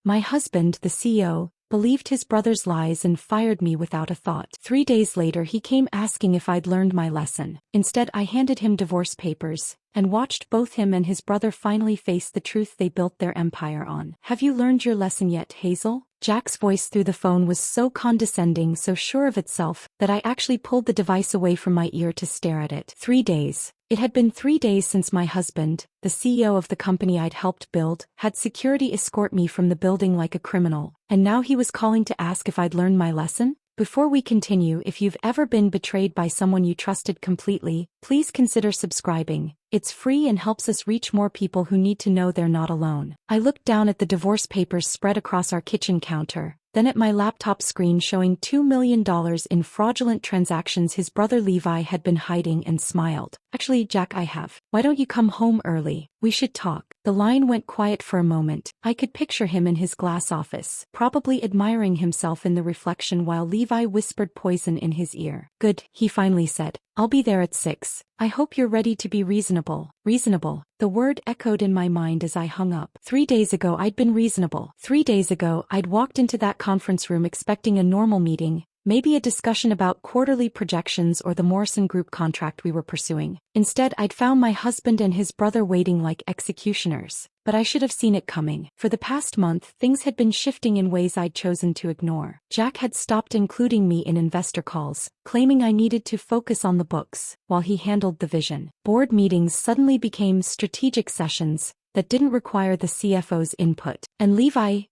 My husband, the CEO, believed his brother's lies and fired me without a thought. 3 days later he came asking if I'd learned my lesson. Instead I handed him divorce papers, and watched both him and his brother finally face the truth they built their empire on. Have you learned your lesson yet, Hazel? Jack's voice through the phone was so condescending, so sure of itself, that I actually pulled the device away from my ear to stare at it. 3 days. It had been 3 days since my husband, the CEO of the company I'd helped build, had security escort me from the building like a criminal, and now he was calling to ask if I'd learned my lesson? Before we continue, if you've ever been betrayed by someone you trusted completely, please consider subscribing. It's free and helps us reach more people who need to know they're not alone. I looked down at the divorce papers spread across our kitchen counter, then at my laptop screen showing $2 million in fraudulent transactions his brother Levi had been hiding, and smiled. Actually, Jack, why don't you come home early? We should talk. The line went quiet for a moment. I could picture him in his glass office, probably admiring himself in the reflection while Levi whispered poison in his ear. Good, he finally said. I'll be there at 6. I hope you're ready to be reasonable. Reasonable. The word echoed in my mind as I hung up. 3 days ago I'd been reasonable. 3 days ago I'd walked into that conference room expecting a normal meeting, maybe a discussion about quarterly projections or the Morrison Group contract we were pursuing. Instead, I'd found my husband and his brother waiting like executioners. But I should have seen it coming. For the past month, things had been shifting in ways I'd chosen to ignore. Jack had stopped including me in investor calls, claiming I needed to focus on the books, while he handled the vision. Board meetings suddenly became strategic sessions that didn't require the CFO's input. And Levi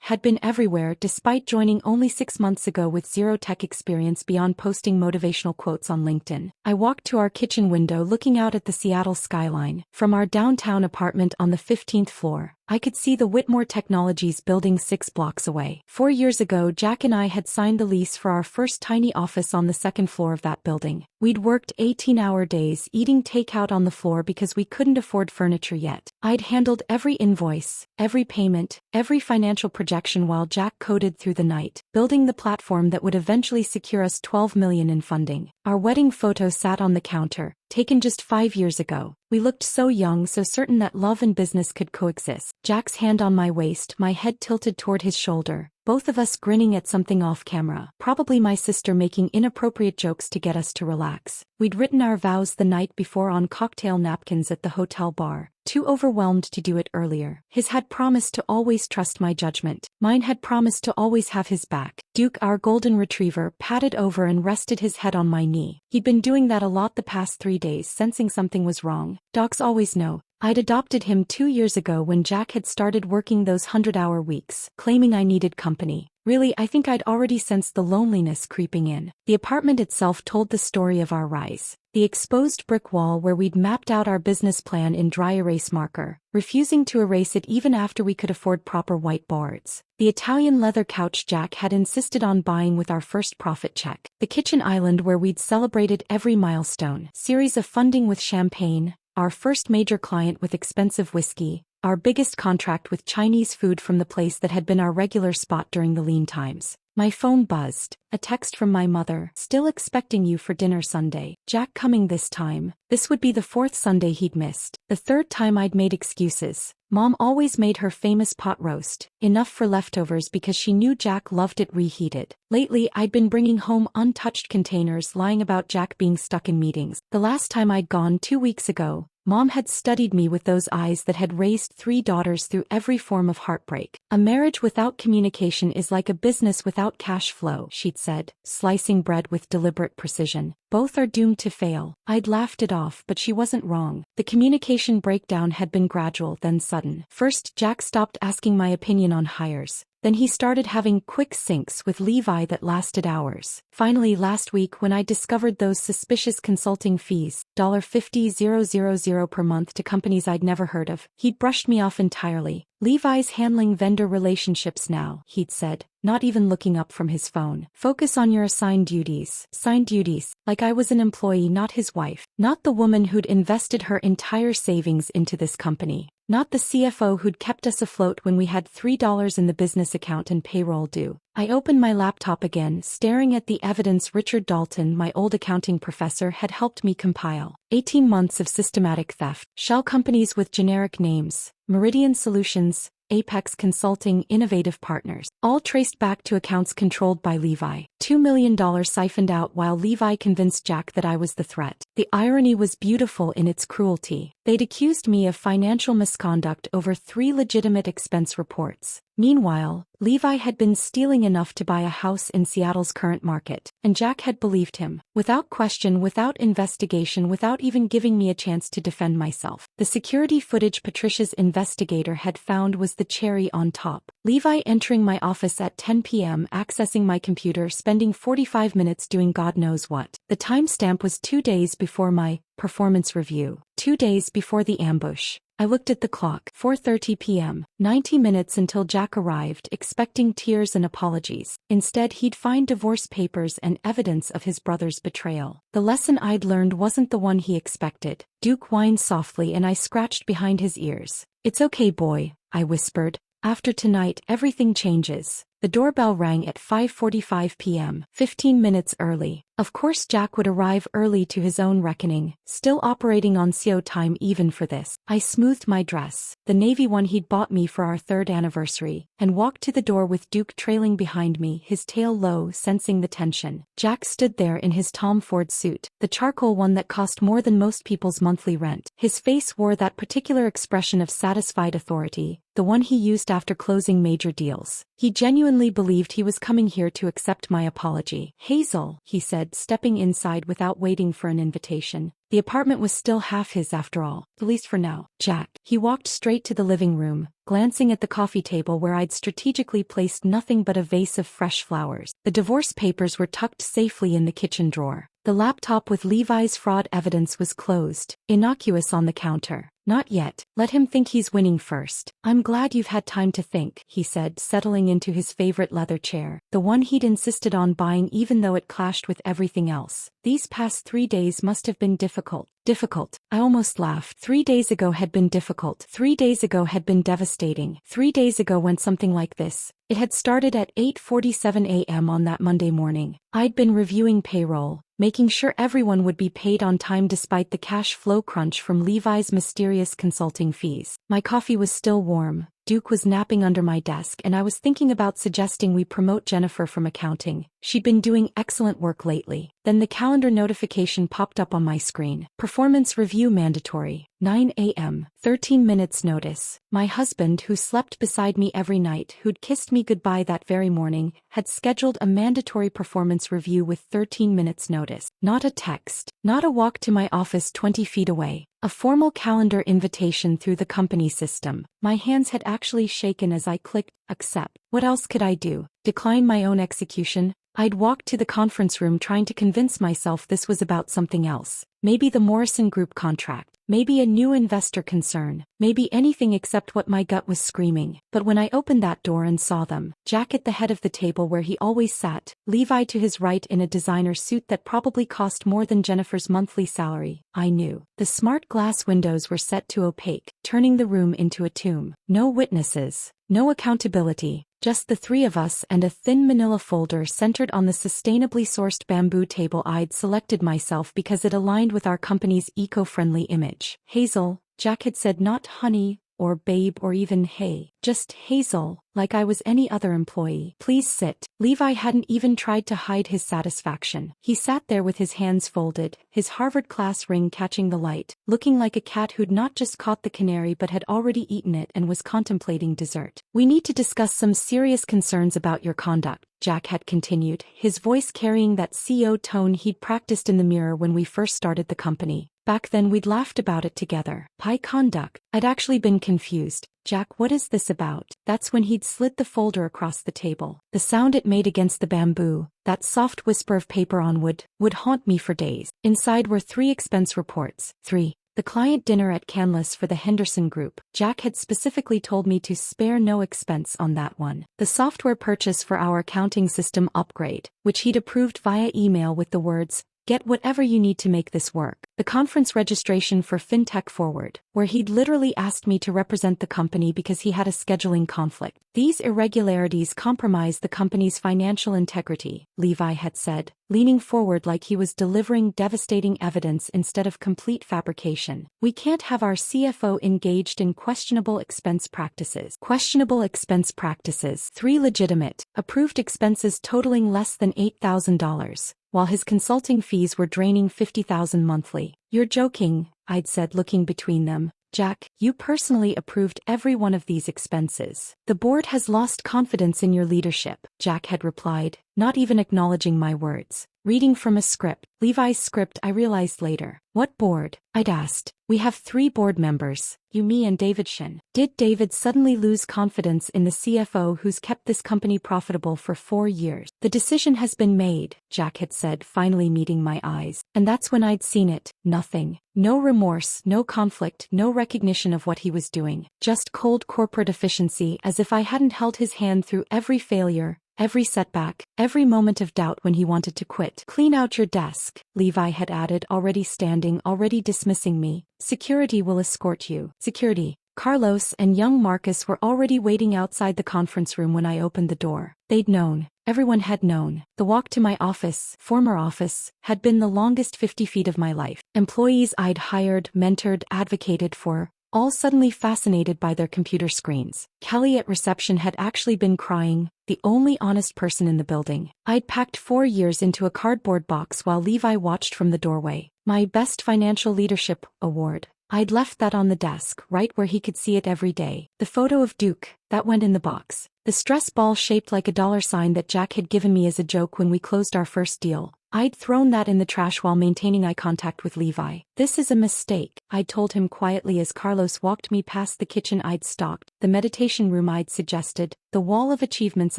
had been everywhere despite joining only 6 months ago with zero tech experience beyond posting motivational quotes on LinkedIn. I walked to our kitchen window looking out at the Seattle skyline. From our downtown apartment on the 15th floor, I could see the Whitmore Technologies building 6 blocks away. 4 years ago, Jack and I had signed the lease for our first tiny office on the 2nd floor of that building. We'd worked 18-hour days eating takeout on the floor because we couldn't afford furniture yet. I'd handled every invoice, every payment, every financial projection while Jack coded through the night, building the platform that would eventually secure us $12 million in funding. Our wedding photo sat on the counter, taken just 5 years ago. We looked so young, so certain that love and business could coexist. Jack's hand on my waist, my head tilted toward his shoulder, both of us grinning at something off camera. Probably my sister making inappropriate jokes to get us to relax. We'd written our vows the night before on cocktail napkins at the hotel bar, too overwhelmed to do it earlier. His had promised to always trust my judgment. Mine had promised to always have his back. Duke, our golden retriever, patted over and rested his head on my knee. He'd been doing that a lot the past 3 days, sensing something was wrong. Dogs always know. I'd adopted him 2 years ago when Jack had started working those 100-hour weeks, claiming I needed company. Really, I think I'd already sensed the loneliness creeping in. The apartment itself told the story of our rise. The exposed brick wall where we'd mapped out our business plan in dry erase marker, refusing to erase it even after we could afford proper whiteboards. The Italian leather couch Jack had insisted on buying with our first profit check. The kitchen island where we'd celebrated every milestone. Series of funding with champagne, our first major client with expensive whiskey, our biggest contract with Chinese food from the place that had been our regular spot during the lean times. My phone buzzed. A text from my mother. Still expecting you for dinner Sunday. Jack coming this time. This would be the 4th Sunday he'd missed. The 3rd time I'd made excuses. Mom always made her famous pot roast, enough for leftovers because she knew Jack loved it reheated. Lately, I'd been bringing home untouched containers lying about Jack being stuck in meetings. The last time I'd gone 2 weeks ago, Mom had studied me with those eyes that had raised 3 daughters through every form of heartbreak. A marriage without communication is like a business without cash flow, she'd said, slicing bread with deliberate precision. Both are doomed to fail. I'd laughed it off, but she wasn't wrong. The communication breakdown had been gradual, then sudden. First, Jack stopped asking my opinion on hires. Then he started having quick syncs with Levi that lasted hours. Finally, last week when I discovered those suspicious consulting fees, $50,000 per month to companies I'd never heard of, he'd brushed me off entirely. Levi's handling vendor relationships now, he'd said, not even looking up from his phone. Focus on your assigned duties. Assigned duties, like I was an employee, not his wife. Not the woman who'd invested her entire savings into this company. Not the CFO who'd kept us afloat when we had $3 in the business account and payroll due. I opened my laptop again, staring at the evidence Richard Dalton, my old accounting professor, had helped me compile. 18 months of systematic theft. Shell companies with generic names. Meridian Solutions, Apex Consulting, Innovative Partners. All traced back to accounts controlled by Levi. $2 million siphoned out while Levi convinced Jack that I was the threat. The irony was beautiful in its cruelty. They'd accused me of financial misconduct over 3 legitimate expense reports. Meanwhile, Levi had been stealing enough to buy a house in Seattle's current market, and Jack had believed him. Without question, without investigation, without even giving me a chance to defend myself. The security footage Patricia's investigator had found was the cherry on top. Levi entering my office at 10 p.m., accessing my computer, spending 45 minutes doing God knows what. The timestamp was 2 days before my performance review. 2 days before the ambush. I looked at the clock. 4:30 p.m. 90 minutes until Jack arrived, expecting tears and apologies. Instead, he'd find divorce papers and evidence of his brother's betrayal. The lesson I'd learned wasn't the one he expected. Duke whined softly and I scratched behind his ears. "It's okay, boy," I whispered. "After tonight, everything changes." The doorbell rang at 5:45 p.m., 15 minutes early. Of course Jack would arrive early to his own reckoning, still operating on CO time even for this. I smoothed my dress, the navy one he'd bought me for our 3rd anniversary, and walked to the door with Duke trailing behind me, his tail low, sensing the tension. Jack stood there in his Tom Ford suit, the charcoal one that cost more than most people's monthly rent. His face wore that particular expression of satisfied authority, the one he used after closing major deals. He genuinely believed he was coming here to accept my apology. "Hazel," he said, stepping inside without waiting for an invitation. The apartment was still half his after all, at least for now. "Jack." He walked straight to the living room, glancing at the coffee table where I'd strategically placed nothing but a vase of fresh flowers. The divorce papers were tucked safely in the kitchen drawer. The laptop with Levi's fraud evidence was closed, innocuous on the counter. "Not yet. Let him think he's winning first." "I'm glad you've had time to think," he said, settling into his favorite leather chair, the one he'd insisted on buying even though it clashed with everything else. "These past 3 days must have been difficult." Difficult. I almost laughed. 3 days ago had been difficult. 3 days ago had been devastating. 3 days ago went something like this. It had started at 8:47 a.m. on that Monday morning. I'd been reviewing payroll, making sure everyone would be paid on time despite the cash flow crunch from Levi's mysterious consulting fees. My coffee was still warm. Duke was napping under my desk and I was thinking about suggesting we promote Jennifer from accounting. She'd been doing excellent work lately. Then the calendar notification popped up on my screen. Performance review mandatory. 9 a.m. 13 minutes notice. My husband, who slept beside me every night, who'd kissed me goodbye that very morning, had scheduled a mandatory performance review with 13 minutes notice. Not a text. Not a walk to my office 20 feet away. A formal calendar invitation through the company system. My hands had actually shaken as I clicked accept. What else could I do? Decline my own execution? I'd walked to the conference room trying to convince myself this was about something else. Maybe the Morrison Group contract. Maybe a new investor concern. Maybe anything except what my gut was screaming. But when I opened that door and saw them, Jack at the head of the table where he always sat, Levi to his right in a designer suit that probably cost more than Jennifer's monthly salary, I knew. The smart glass windows were set to opaque, turning the room into a tomb. No witnesses. No accountability. Just the 3 of us and a thin manila folder centered on the sustainably sourced bamboo table I'd selected myself because it aligned with our company's eco-friendly image. "Hazel," Jack had said, not honey, or babe, or even hey. Just Hazel, like I was any other employee. "Please sit." Levi hadn't even tried to hide his satisfaction. He sat there with his hands folded, his Harvard class ring catching the light, looking like a cat who'd not just caught the canary but had already eaten it and was contemplating dessert. "We need to discuss some serious concerns about your conduct," Jack had continued, his voice carrying that CEO tone he'd practiced in the mirror when we first started the company. Back then we'd laughed about it together. "High conduct." I'd actually been confused. "Jack, what is this about?" That's when he'd slid the folder across the table. The sound it made against the bamboo, that soft whisper of paper on wood, would haunt me for days. Inside were 3 expense reports. 3. The client dinner at Canlis for the Henderson Group. Jack had specifically told me to spare no expense on that one. The software purchase for our accounting system upgrade, which he'd approved via email with the words, Get whatever you need to make this work. The conference registration for FinTech Forward, where he'd literally asked me to represent the company because he had a scheduling conflict. These irregularities compromise the company's financial integrity, Levi had said, leaning forward like he was delivering devastating evidence instead of complete fabrication. We can't have our CFO engaged in questionable expense practices. Questionable expense practices. 3 legitimate, approved expenses totaling less than $8,000. While his consulting fees were draining $50,000 monthly. You're joking, I'd said, looking between them. Jack, you personally approved every one of these expenses. The board has lost confidence in your leadership, Jack had replied, not even acknowledging my words. Reading from a script, Levi's script, I realized later. What board? I'd asked. We have 3 board members, you, me, and David Shin. Did David suddenly lose confidence in the CFO who's kept this company profitable for 4 years? The decision has been made, Jack had said, finally meeting my eyes. And that's when I'd seen it. Nothing. No remorse, no conflict, no recognition of what he was doing. Just cold corporate efficiency, as if I hadn't held his hand through every failure, every setback, every moment of doubt when he wanted to quit. Clean out your desk, Levi had added, already standing, already dismissing me. Security will escort you. Security. Carlos and young Marcus were already waiting outside the conference room when I opened the door. They'd known. Everyone had known. The walk to my office, former office, had been the longest 50 feet of my life. Employees I'd hired, mentored, advocated for, all suddenly fascinated by their computer screens. Kelly at reception had actually been crying, the only honest person in the building. I'd packed 4 years into a cardboard box while Levi watched from the doorway. My Best Financial Leadership Award. I'd left that on the desk, right where he could see it every day. The photo of Duke, that went in the box. The stress ball shaped like a $sign that Jack had given me as a joke when we closed our first deal. I'd thrown that in the trash while maintaining eye contact with Levi. This is a mistake, I'd told him quietly as Carlos walked me past the kitchen I'd stocked, the meditation room I'd suggested, the wall of achievements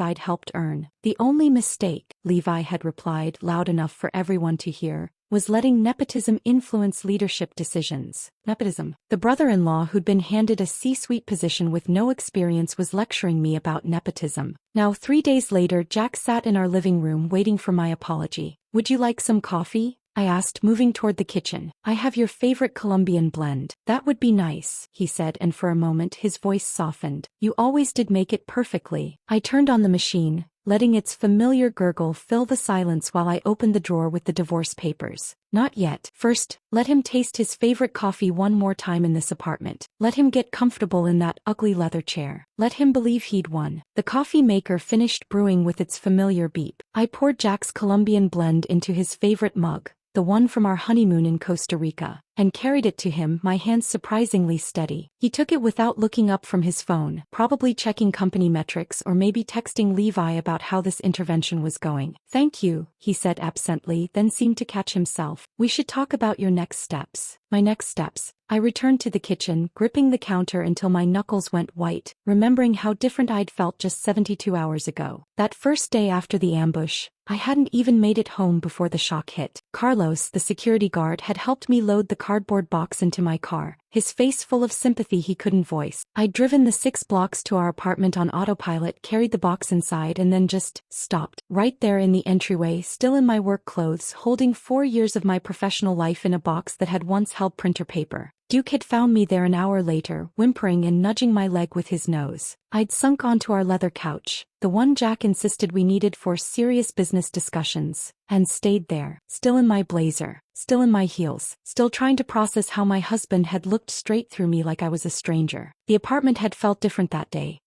I'd helped earn. The only mistake, Levi had replied, loud enough for everyone to hear, was letting nepotism influence leadership decisions. Nepotism. The brother-in-law who'd been handed a C-suite position with no experience was lecturing me about nepotism. Now 3 days later, Jack sat in our living room waiting for my apology. Would you like some coffee? I asked, moving toward the kitchen. I have your favorite Colombian blend. That would be nice, he said, and for a moment his voice softened. You always did make it perfectly. I turned on the machine, letting its familiar gurgle fill the silence while I opened the drawer with the divorce papers. Not yet. First, let him taste his favorite coffee one more time in this apartment. Let him get comfortable in that ugly leather chair. Let him believe he'd won. The coffee maker finished brewing with its familiar beep. I poured Jack's Colombian blend into his favorite mug, the one from our honeymoon in Costa Rica, and carried it to him, my hands surprisingly steady. He took it without looking up from his phone, probably checking company metrics or maybe texting Levi about how this intervention was going. Thank you, he said absently, then seemed to catch himself. We should talk about your next steps. My next steps. I returned to the kitchen, gripping the counter until my knuckles went white, remembering how different I'd felt just 72 hours ago. That first day after the ambush, I hadn't even made it home before the shock hit. Carlos, the security guard, had helped me load the cardboard box into my car, his face full of sympathy he couldn't voice. I'd driven the 6 blocks to our apartment on autopilot, carried the box inside, and then just stopped. Right there in the entryway, still in my work clothes, holding 4 years of my professional life in a box that had once held printer paper. Duke had found me there an hour later, whimpering and nudging my leg with his nose. I'd sunk onto our leather couch, the one Jack insisted we needed for serious business discussions, and stayed there, still in my blazer, still in my heels, still trying to process how my husband had looked straight through me like I was a stranger. The apartment had felt different that day,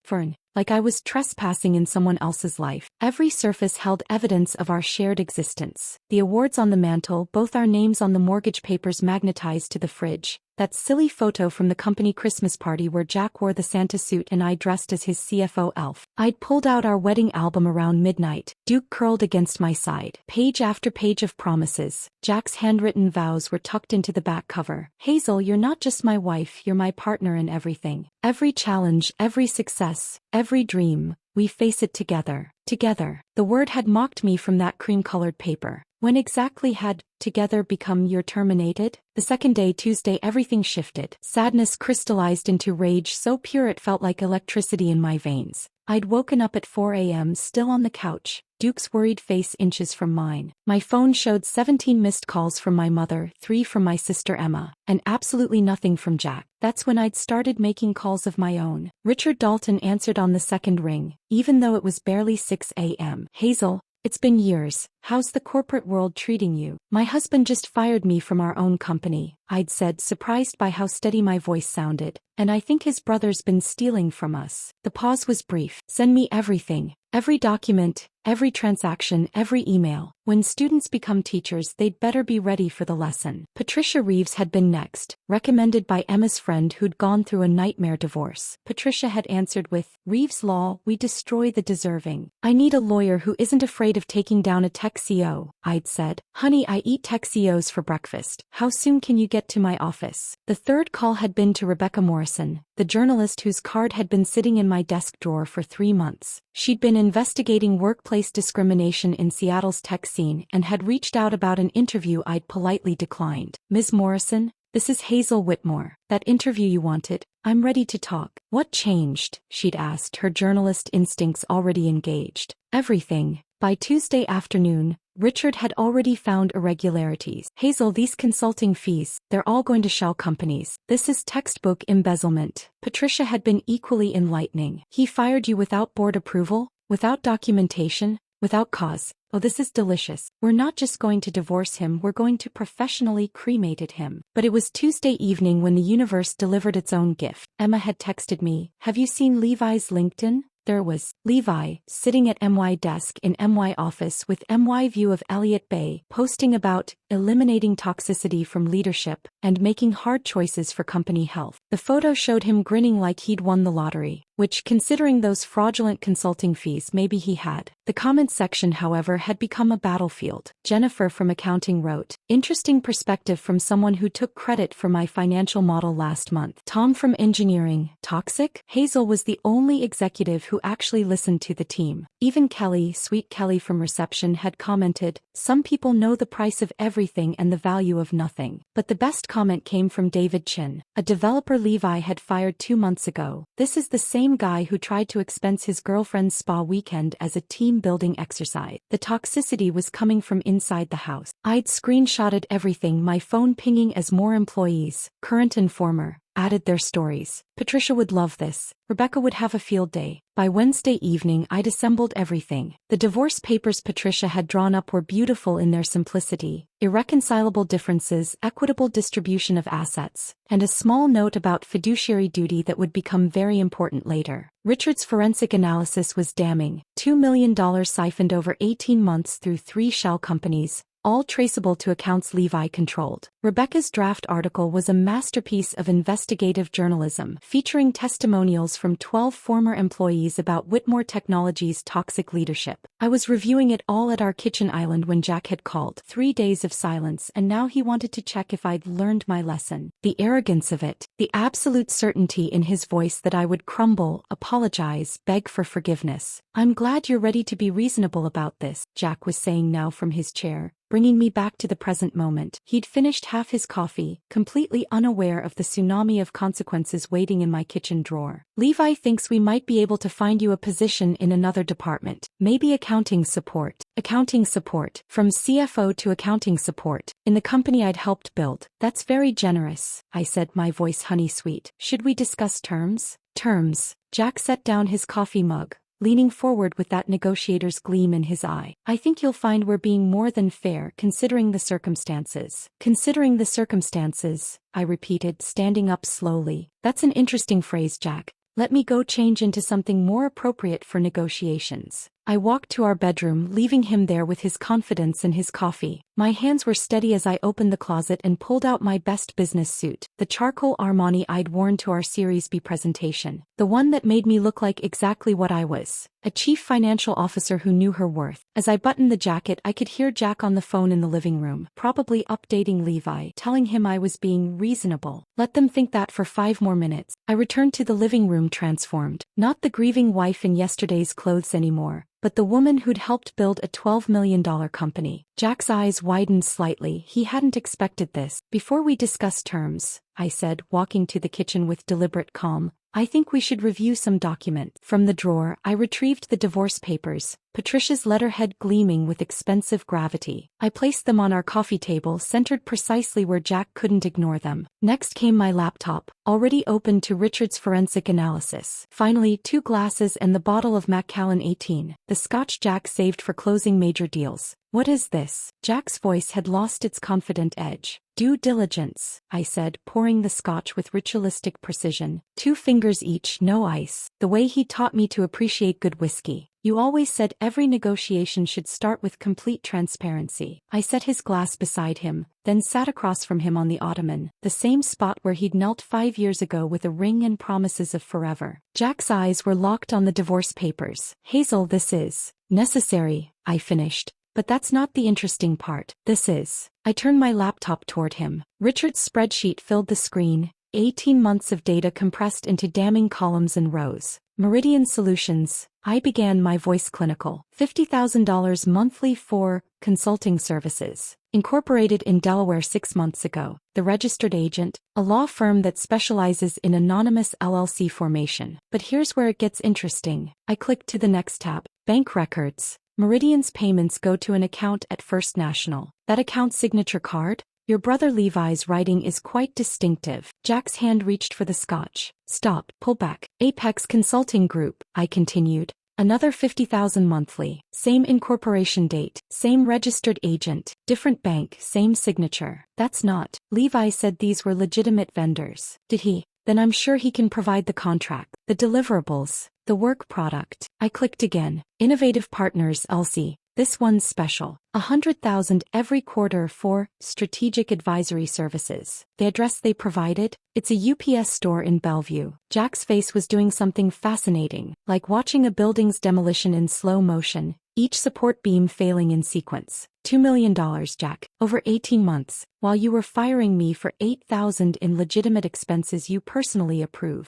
like I was trespassing in someone else's life. Every surface held evidence of our shared existence. The awards on the mantle, both our names on the mortgage papers magnetized to the fridge. That silly photo from the company Christmas party where Jack wore the Santa suit and I dressed as his CFO elf. I'd pulled out our wedding album around midnight, Duke curled against my side. Page after page of promises. Jack's handwritten vows were tucked into the back cover. Hazel, you're not just my wife, you're my partner in everything. Every challenge, every success, every dream, we face it together. Together. The word had mocked me from that cream-colored paper. When exactly had together become you're terminated? The second day, Tuesday, everything shifted. Sadness crystallized into rage so pure it felt like electricity in my veins. I'd woken up at 4 a.m. still on the couch, Duke's worried face inches from mine. My phone showed 17 missed calls from my mother, 3 from my sister Emma, and absolutely nothing from Jack. That's when I'd started making calls of my own. Richard Dalton answered on the second ring, even though it was barely 6 a.m. Hazel, it's been years. How's the corporate world treating you? My husband just fired me from our own company, I'd said, surprised by how steady my voice sounded. And I think his brother's been stealing from us. The pause was brief. Send me everything. Every document, every transaction, every email. When students become teachers, they'd better be ready for the lesson. Patricia Reeves had been next, recommended by Emma's friend who'd gone through a nightmare divorce. Patricia had answered with, Reeves Law, we destroy the deserving. I need a lawyer who isn't afraid of taking down a tech CEO, I'd said. Honey, I eat tech CEOs for breakfast. How soon can you get to my office? The third call had been to Rebecca Morrison, the journalist whose card had been sitting in my desk drawer for 3 months. She'd been investigating workplace discrimination in Seattle's tech scene and had reached out about an interview I'd politely declined. Ms. Morrison, this is Hazel Whitmore. That interview you wanted, I'm ready to talk. What changed? She'd asked, her journalist instincts already engaged. Everything. By Tuesday afternoon, Richard had already found irregularities. Hazel, these consulting fees, they're all going to shell companies. This is textbook embezzlement. Patricia had been equally enlightening. He fired you without board approval, without documentation, without cause. Oh, this is delicious. We're not just going to divorce him, we're going to professionally cremate him. But it was Tuesday evening when the universe delivered its own gift. Emma had texted me, have you seen Levi's LinkedIn? There was Levi, sitting at MY desk in MY office with MY view of Elliott Bay, posting about eliminating toxicity from leadership and making hard choices for company health. The photo showed him grinning like he'd won the lottery, which, considering those fraudulent consulting fees, maybe he had. The comments section, however, had become a battlefield. Jennifer from accounting wrote, interesting perspective from someone who took credit for my financial model last month. Tom from engineering, toxic? Hazel was the only executive who actually listened to the team. Even Kelly, sweet Kelly from reception, had commented, some people know the price of everything and the value of nothing. But the best comment came from David Chin, a developer Levi had fired 2 months ago. This is the same guy who tried to expense his girlfriend's spa weekend as a team-building exercise. The toxicity was coming from inside the house. I'd screenshotted everything, my phone pinging as more employees, current and former, added their stories. Patricia would love this. Rebecca would have a field day. By Wednesday evening, I'd assembled everything. The divorce papers Patricia had drawn up were beautiful in their simplicity, irreconcilable differences, equitable distribution of assets, and a small note about fiduciary duty that would become very important later. Richard's forensic analysis was damning. $2 million siphoned over 18 months through 3 shell companies, all traceable to accounts Levi controlled. Rebecca's draft article was a masterpiece of investigative journalism, featuring testimonials from 12 former employees about Whitmore Technologies' toxic leadership. I was reviewing it all at our kitchen island when Jack had called. 3 days of silence, and now he wanted to check if I'd learned my lesson. The arrogance of it, the absolute certainty in his voice that I would crumble, apologize, beg for forgiveness. I'm glad you're ready to be reasonable about this, Jack was saying now from his chair, bringing me back to the present moment. He'd finished half his coffee, completely unaware of the tsunami of consequences waiting in my kitchen drawer. Levi thinks we might be able to find you a position in another department. Maybe accounting support. Accounting support. From CFO to accounting support. In the company I'd helped build. That's very generous, I said, my voice honey sweet. Should we discuss terms? Terms. Jack set down his coffee mug, leaning forward with that negotiator's gleam in his eye. I think you'll find we're being more than fair considering the circumstances. Considering the circumstances, I repeated, standing up slowly. That's an interesting phrase, Jack. Let me go change into something more appropriate for negotiations. I walked to our bedroom, leaving him there with his confidence and his coffee. My hands were steady as I opened the closet and pulled out my best business suit, the charcoal Armani I'd worn to our Series B presentation. The one that made me look like exactly what I was, a chief financial officer who knew her worth. As I buttoned the jacket, I could hear Jack on the phone in the living room, probably updating Levi, telling him I was being reasonable. Let them think that for 5 more minutes. I returned to the living room transformed, not the grieving wife in yesterday's clothes anymore, but but the woman who'd helped build a $12 million company. Jack's eyes widened slightly. He hadn't expected this. Before we discuss terms, I said, walking to the kitchen with deliberate calm, I think we should review some documents. From the drawer, I retrieved the divorce papers, Patricia's letterhead gleaming with expensive gravity. I placed them on our coffee table, centered precisely where Jack couldn't ignore them. Next came my laptop, already open to Richard's forensic analysis. Finally, 2 glasses and the bottle of Macallan 18, the scotch Jack saved for closing major deals. What is this? Jack's voice had lost its confident edge. Due diligence, I said, pouring the scotch with ritualistic precision. 2 fingers each, no ice. The way he taught me to appreciate good whiskey. You always said every negotiation should start with complete transparency. I set his glass beside him, then sat across from him on the ottoman, the same spot where he'd knelt 5 years ago with a ring and promises of forever. Jack's eyes were locked on the divorce papers. Hazel, this is necessary, I finished. But that's not the interesting part. This is. I turned my laptop toward him. Richard's spreadsheet filled the screen, 18 months of data compressed into damning columns and rows. Meridian Solutions, I began, my voice clinical. $50,000 monthly for consulting services. Incorporated in Delaware 6 months ago. The registered agent, a law firm that specializes in anonymous LLC formation. But here's where it gets interesting. I clicked to the next tab. Bank records. Meridian's payments go to an account at First National. That account's signature card? Your brother Levi's writing is quite distinctive. Jack's hand reached for the scotch. Stop, pull back. Apex Consulting Group, I continued. Another $50,000 monthly. Same incorporation date, same registered agent, different bank, same signature. That's not. Levi said these were legitimate vendors. Did he? Then I'm sure he can provide the contract, the deliverables, the work product. I clicked again. Innovative Partners LC. This one's special. $100,000 every quarter for strategic advisory services. The address they provided? It's a UPS store in Bellevue. Jack's face was doing something fascinating, like watching a building's demolition in slow motion, each support beam failing in sequence. $2 million, Jack, over 18 months, while you were firing me for $8,000 in legitimate expenses you personally approve.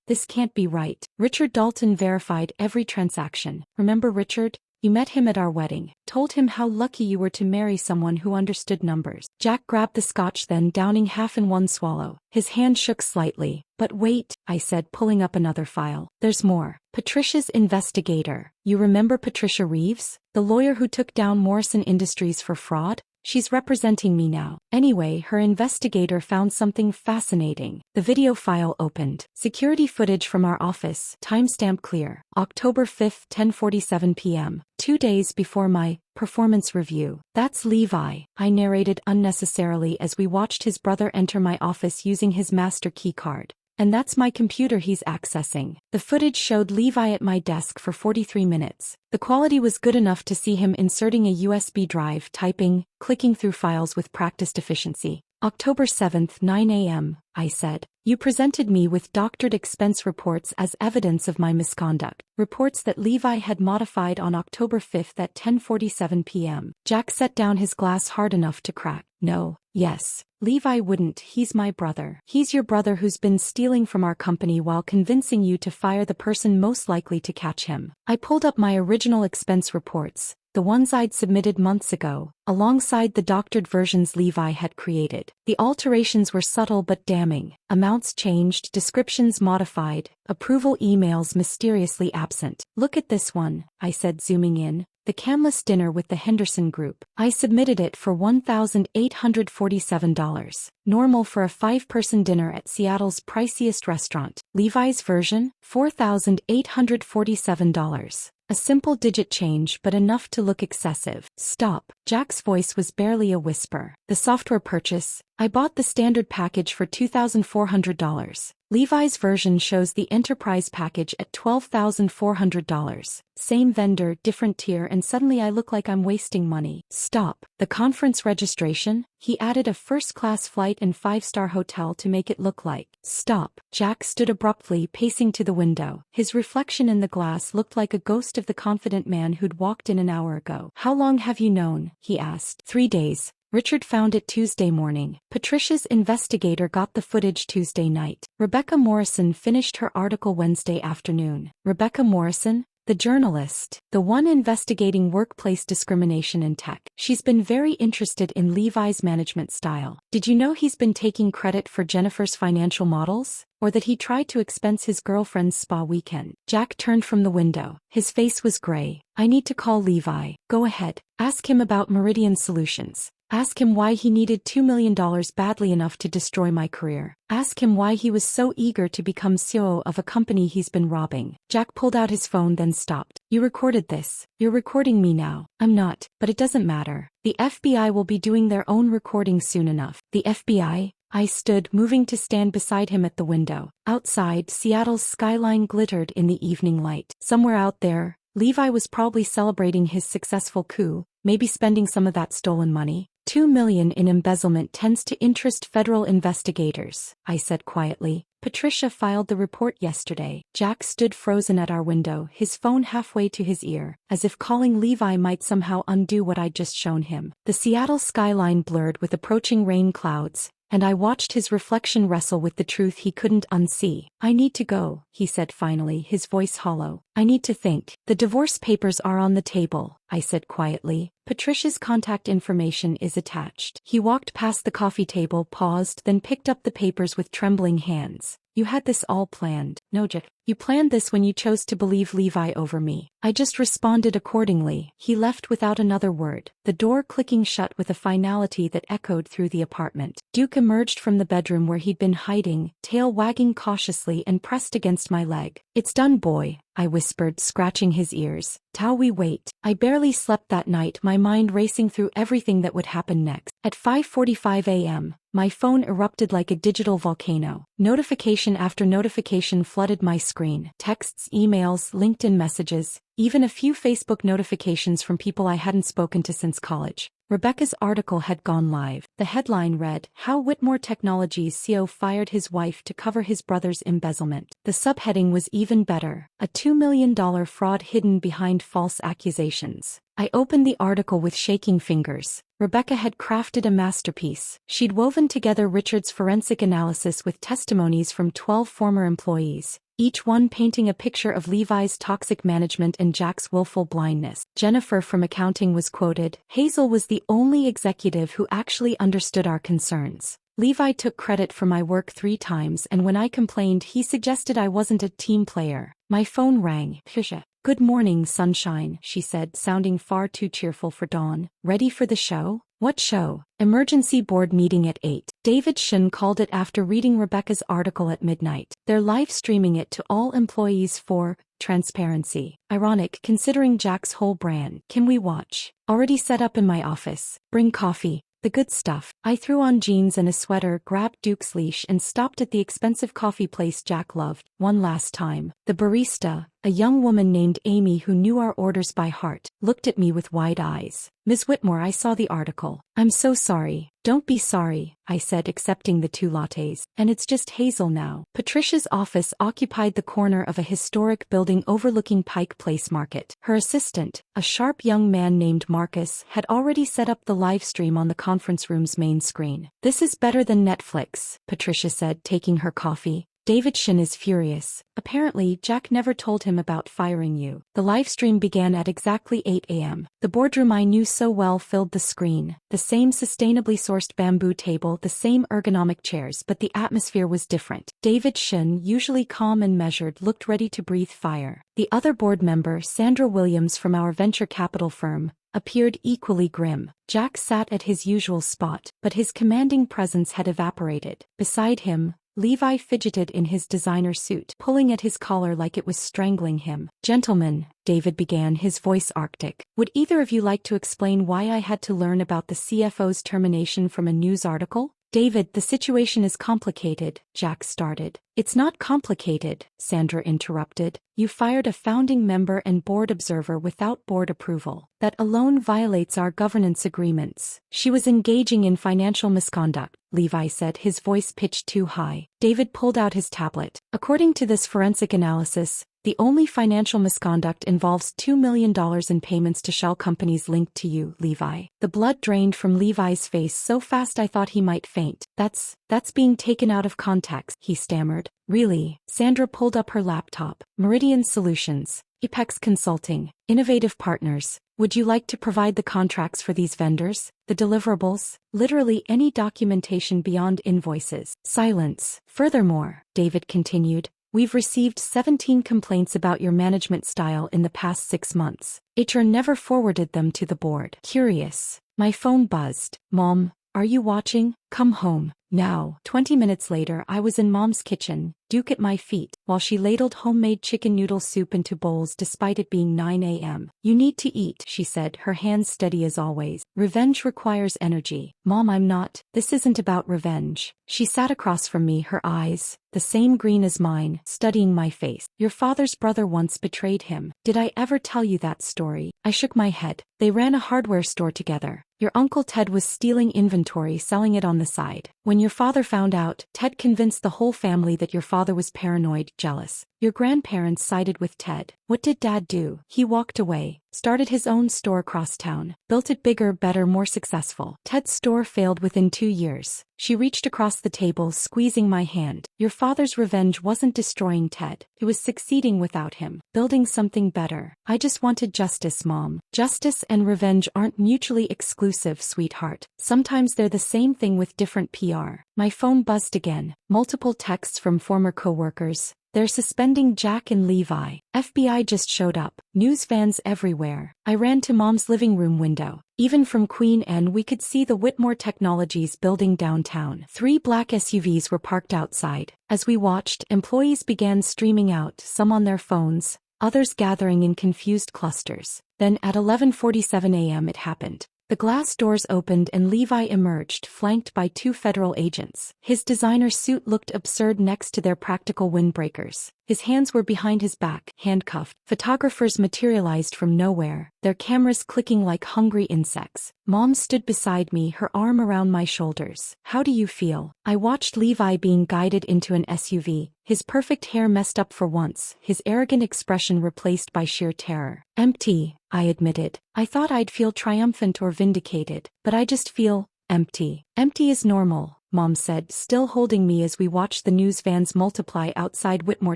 This can't be right. Richard Dalton verified every transaction. Remember Richard? You met him at our wedding, told him how lucky you were to marry someone who understood numbers. Jack grabbed the scotch, then downing half in one swallow. His hand shook slightly. But wait, I said, pulling up another file. There's more. Patricia's investigator. You remember Patricia Reeves? The lawyer who took down Morrison Industries for fraud? She's representing me now. Anyway, her investigator found something fascinating. The video file opened. Security footage from our office. Timestamp clear. October 5th, 10:47 p.m. 2 days before my performance review. That's Levi, I narrated unnecessarily as we watched his brother enter my office using his master key card. And that's my computer he's accessing. The footage showed Levi at my desk for 43 minutes. The quality was good enough to see him inserting a USB drive, typing, clicking through files with practiced efficiency. October 7th, 9 a.m., I said. You presented me with doctored expense reports as evidence of my misconduct. Reports that Levi had modified on October 5th at 10:47 p.m. Jack set down his glass hard enough to crack. No, yes. Levi wouldn't. He's my brother. He's your brother who's been stealing from our company while convincing you to fire the person most likely to catch him. I pulled up my original expense reports, the ones I'd submitted months ago, alongside the doctored versions Levi had created. The alterations were subtle but damning. Amounts changed, descriptions modified, approval emails mysteriously absent. Look at this one, I said, zooming in. The Canlis dinner with the Henderson Group. I submitted it for $1,847. Normal for a 5-person dinner at Seattle's priciest restaurant. Levi's version? $4,847. A simple digit change, but enough to look excessive. Stop. Jack's voice was barely a whisper. The software purchase. I bought the standard package for $2,400. Levi's version shows the enterprise package at $12,400. Same vendor, different tier, and suddenly I look like I'm wasting money. Stop. The conference registration? He added a first-class flight and 5-star hotel to make it look like. Stop. Jack stood abruptly, pacing to the window. His reflection in the glass looked like a ghost of the confident man who'd walked in an hour ago. How long have you known? He asked. 3 days. Richard found it Tuesday morning. Patricia's investigator got the footage Tuesday night. Rebecca Morrison finished her article Wednesday afternoon. Rebecca Morrison? The journalist, the one investigating workplace discrimination in tech. She's been very interested in Levi's management style. Did you know he's been taking credit for Jennifer's financial models? Or that he tried to expense his girlfriend's spa weekend? Jack turned from the window. His face was gray. I need to call Levi. Go ahead. Ask him about Meridian Solutions. Ask him why he needed $2 million badly enough to destroy my career. Ask him why he was so eager to become CEO of a company he's been robbing. Jack pulled out his phone then stopped. You recorded this. You're recording me now. I'm not, but it doesn't matter. The FBI will be doing their own recording soon enough. The FBI? I stood, moving to stand beside him at the window. Outside, Seattle's skyline glittered in the evening light. Somewhere out there, Levi was probably celebrating his successful coup, maybe spending some of that stolen money. $2 million in embezzlement tends to interest federal investigators, I said quietly. Patricia filed the report yesterday. Jack stood frozen at our window, his phone halfway to his ear, as if calling Levi might somehow undo what I'd just shown him. The Seattle skyline blurred with approaching rain clouds, and I watched his reflection wrestle with the truth he couldn't unsee. I need to go, he said finally, his voice hollow. I need to think. The divorce papers are on the table, I said quietly. Patricia's contact information is attached. He walked past the coffee table, paused, then picked up the papers with trembling hands. You had this all planned. No, Jack. You planned this when you chose to believe Levi over me. I just responded accordingly. He left without another word, the door clicking shut with a finality that echoed through the apartment. Duke emerged from the bedroom where he'd been hiding, tail wagging cautiously and pressed against my leg. It's done, boy, I whispered, scratching his ears. How we wait. I barely slept that night, my mind racing through everything that would happen next. At 5:45 a.m., my phone erupted like a digital volcano. Notification after notification flooded my screen. Texts, emails, LinkedIn messages, even a few Facebook notifications from people I hadn't spoken to since college. Rebecca's article had gone live. The headline read, How Whitmore Technologies CEO Fired His Wife to Cover His Brother's Embezzlement. The subheading was even better, a $2 million fraud hidden behind false accusations. I opened the article with shaking fingers. Rebecca had crafted a masterpiece. She'd woven together Richard's forensic analysis with testimonies from 12 former employees, each one painting a picture of Levi's toxic management and Jack's willful blindness. Jennifer from accounting was quoted. Hazel was the only executive who actually understood our concerns. Levi took credit for my work 3 times, and when I complained, he suggested I wasn't a team player. My phone rang. Patricia. Good morning, sunshine, she said, sounding far too cheerful for dawn. Ready for the show? What show? Emergency board meeting at 8. David Shin called it after reading Rebecca's article at midnight. They're live streaming it to all employees for transparency. Ironic, considering Jack's whole brand. Can we watch? Already set up in my office. Bring coffee. The good stuff. I threw on jeans and a sweater, grabbed Duke's leash and stopped at the expensive coffee place Jack loved, one last time. The barista, a young woman named Amy who knew our orders by heart, looked at me with wide eyes. Ms. Whitmore, I saw the article. I'm so sorry. Don't be sorry, I said, accepting the 2 lattes. And it's just Hazel now. Patricia's office occupied the corner of a historic building overlooking Pike Place Market. Her assistant, a sharp young man named Marcus, had already set up the live stream on the conference room's main screen. This is better than Netflix, Patricia said, taking her coffee. David Shin is furious. Apparently, Jack never told him about firing you. The live stream began at exactly 8 a.m. The boardroom I knew so well filled the screen. The same sustainably sourced bamboo table, the same ergonomic chairs, but the atmosphere was different. David Shin, usually calm and measured, looked ready to breathe fire. The other board member, Sandra Williams from our venture capital firm, appeared equally grim. Jack sat at his usual spot, but his commanding presence had evaporated. Beside him, Levi fidgeted in his designer suit, pulling at his collar like it was strangling him. Gentlemen, David began, his voice arctic. Would either of you like to explain why I had to learn about the CFO's termination from a news article? David, the situation is complicated, Jack started. It's not complicated, Sandra interrupted. You fired a founding member and board observer without board approval. That alone violates our governance agreements. She was engaging in financial misconduct, Levi said, his voice pitched too high. David pulled out his tablet. According to this forensic analysis, The only financial misconduct involves $2 million in payments to shell companies linked to you, Levi. The blood drained from Levi's face so fast I thought he might faint. That's being taken out of context, he stammered. Really? Sandra pulled up her laptop. Meridian Solutions, Apex Consulting, Innovative Partners. Would you like to provide the contracts for these vendors? The deliverables? Literally any documentation beyond invoices. Silence. Furthermore, David continued, we've received 17 complaints about your management style in the past 6 months. HR never forwarded them to the board. Curious. My phone buzzed. Mom, are you watching? Come home. Now. 20 minutes later I was in Mom's kitchen, Duke at my feet, while she ladled homemade chicken noodle soup into bowls despite it being 9 a.m. You need to eat, she said, her hands steady as always. Revenge requires energy. Mom, I'm not. This isn't about revenge. She sat across from me, her eyes, the same green as mine, studying my face. Your father's brother once betrayed him. Did I ever tell you that story? I shook my head. They ran a hardware store together. Your Uncle Ted was stealing inventory, selling it on the side. When your father found out, Ted convinced the whole family that your father was paranoid, jealous. Your grandparents sided with Ted. What did Dad do? He walked away, started his own store across town, built it bigger, better, more successful. Ted's store failed within 2 years. She reached across the table, squeezing my hand. Your father's revenge wasn't destroying Ted. It was succeeding without him, building something better. I just wanted justice, Mom. Justice and revenge aren't mutually exclusive, sweetheart. Sometimes they're the same thing with different PR. My phone buzzed again. Multiple texts from former coworkers. They're suspending Jack and Levi. FBI just showed up. News vans everywhere. I ran to Mom's living room window. Even from Queen Anne we could see the Whitmore Technologies building downtown. 3 black SUVs were parked outside. As we watched, employees began streaming out, some on their phones, others gathering in confused clusters. Then at 11:47 a.m. it happened. The glass doors opened and Levi emerged, flanked by 2 federal agents. His designer suit looked absurd next to their practical windbreakers. His hands were behind his back, handcuffed. Photographers materialized from nowhere, their cameras clicking like hungry insects. Mom stood beside me, her arm around my shoulders. How do you feel? I watched Levi being guided into an SUV, his perfect hair messed up for once, his arrogant expression replaced by sheer terror. Empty, I admitted. I thought I'd feel triumphant or vindicated, but I just feel empty. Empty is normal, Mom said, still holding me as we watched the news vans multiply outside Whitmore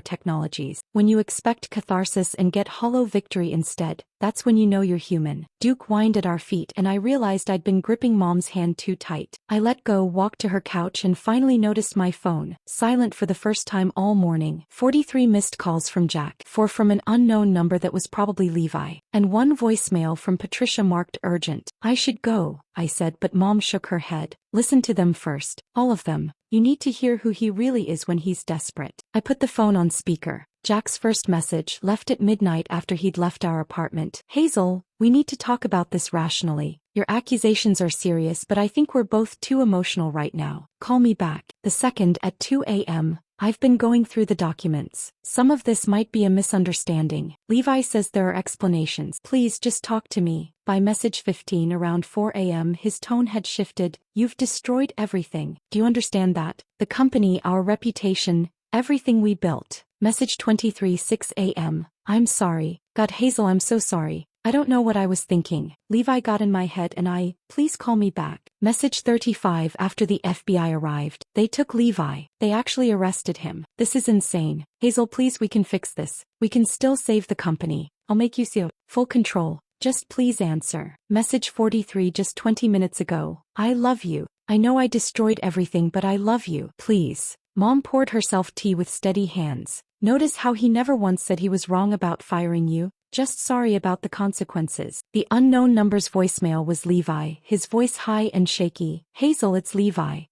Technologies. When you expect catharsis and get hollow victory instead, that's when you know you're human. Duke whined at our feet and I realized I'd been gripping Mom's hand too tight. I let go, walked to her couch and finally noticed my phone, silent for the first time all morning. 43 missed calls from Jack, 4 from an unknown number that was probably Levi, and 1 voicemail from Patricia marked urgent. I should go, I said, but Mom shook her head. Listen to them first, all of them. You need to hear who he really is when he's desperate. I put the phone on speaker. Jack's first message, left at midnight after he'd left our apartment. Hazel, we need to talk about this rationally. Your accusations are serious, but I think we're both too emotional right now. Call me back. The second, at 2 a.m., I've been going through the documents. Some of this might be a misunderstanding. Levi says there are explanations. Please just talk to me. By message 15 around 4 a.m. his tone had shifted. You've destroyed everything. Do you understand that? The company, our reputation, everything we built. Message 23 6 a.m. I'm sorry. God, Hazel, I'm so sorry. I don't know what I was thinking. Levi got in my head and please call me back. Message 35 after the FBI arrived. They took Levi. They actually arrested him. This is insane. Hazel, please, we can fix this. We can still save the company. I'll make you see full control. Just please answer. Message 43 just 20 minutes ago. I love you. I know I destroyed everything, but I love you. Please. Mom poured herself tea with steady hands. Notice how he never once said he was wrong about firing you. Just sorry about the consequences. The unknown number's voicemail was Levi, his voice high and shaky. Hazel, it's Levi.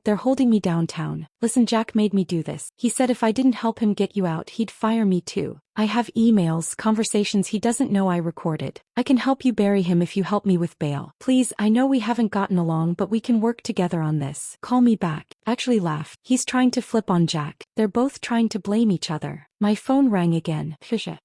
They're holding me downtown. Listen, Jack made me do this. He said if I didn't help him get you out, he'd fire me too. I have emails, conversations he doesn't know I recorded. I can help you bury him if you help me with bail. Please, I know we haven't gotten along, but we can work together on this. Call me back. Actually laugh. He's trying to flip on Jack. They're both trying to blame each other. My phone rang again.